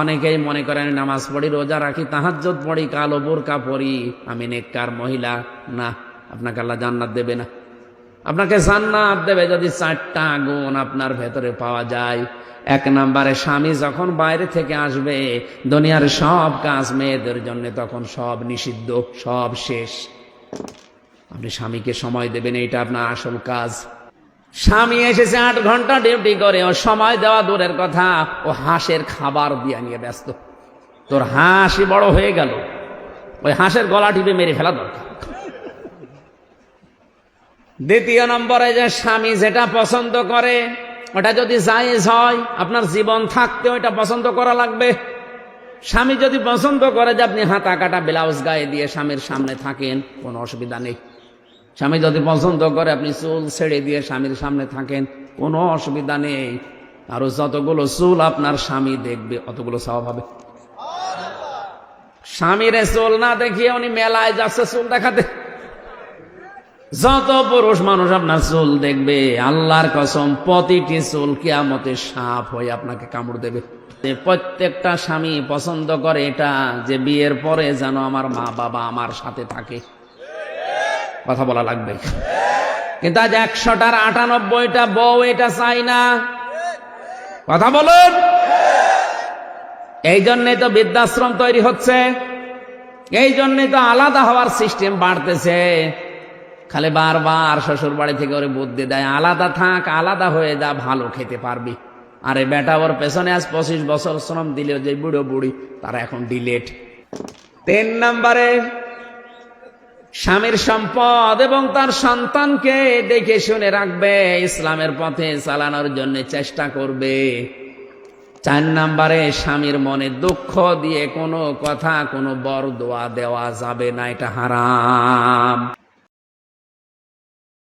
অনেকেই মনে করেন নামাজ পড়ি, রোজা রাখি, তাহাজ্জুদ পড়ি, কালো বোরকা পড়ি, আমি নেককার মহিলা। না, আপনাকে আল্লাহ জান্নাত দেবে না। আপনাকে জান্নাত দেবে যদি 4টা গুণ আপনার ভেতরে পাওয়া যায়। 1 নম্বরে, স্বামী যখন বাইরে থেকে আসবে, দুনিয়ার সব কাজ মেয়েদের জন্য তখন সব নিষিদ্ধ, সব শেষ। আপনি স্বামীকে সময় দেবেন, এটা আপনার আসল কাজ। স্বামী এসেছে 8 ঘন্টা ডিউটি করে, ও সময় দেওয়া দূরের কথা, ও হাঁসের খাবার দিয়ে নিয়ে ব্যস্ত। তোর হাঁসই বড় হয়ে গেল, ওই হাঁসের গলা টিপে মেরে ফেলা দরকার। দ্বিতীয় নম্বরে, যে স্বামী যেটা পছন্দ করে ওটা যদি জায়েজ হয়, আপনার জীবন থাকতে ওইটা পছন্দ করা লাগবে। স্বামী যদি পছন্দ করে যে আপনি হাতা কাটা ব্লাউজ গায়ে দিয়ে স্বামীর সামনে থাকেন, কোনো অসুবিধা নেই। স্বামী যদি পছন্দ করে আপনি চুল ছেড়ে দিয়ে স্বামীর সামনে থাকেন, কোনো অসুবিধা নেই। আরো যতগুলো চুল আপনার স্বামী দেখবে অতগুলো সওয়াব হবে। স্বামীর চুল না দেখিয়ে উনি মেলায় যাচ্ছে চুল দেখাতে। যত পুরুষ মানুষ আপনার চুল দেখবে, আল্লাহর কসম প্রতিটি চুল কিয়ামতে সাপ হয়ে আপনাকে কামড় দেবে। প্রত্যেকটা স্বামী পছন্দ করে এটা, যে বিয়ের পরে যেন আমার মা বাবা আমার সাথে থাকে। কথা বলা লাগবে। কিন্তু আজ 100টার 98টা বউ এটা চাই না। কথা বলুন। এই জন্যই তো বৃদ্ধাশ্রম তৈরি হচ্ছে, এই জন্যই তো আলাদা হওয়ার সিস্টেম বাড়তেছে। খালি বারবার শ্বশুর বাড়ি থেকে ওরে বুদ্ধি দেয়, আলাদা থাক, আলাদা হয়ে যা, ভালো খেতে পারবি। আরে বেটা, ওর পেছনে আজ 25 বছর শ্রম দিলেও যে বুড়ো বুড়ি, তারা এখন ডিলেট। 3 নম্বরে, স্বামীর সম্পদ এবং তার সন্তানকে দেখে শুনে রাখবে, ইসলামের পথে চালানোর জন্য চেষ্টা করবে। 4 নম্বরে, স্বামীর মনে দুঃখ দিয়ে কোনো কথা, কোনো বরদোয়া দেওয়া যাবে না, এটা হারাম।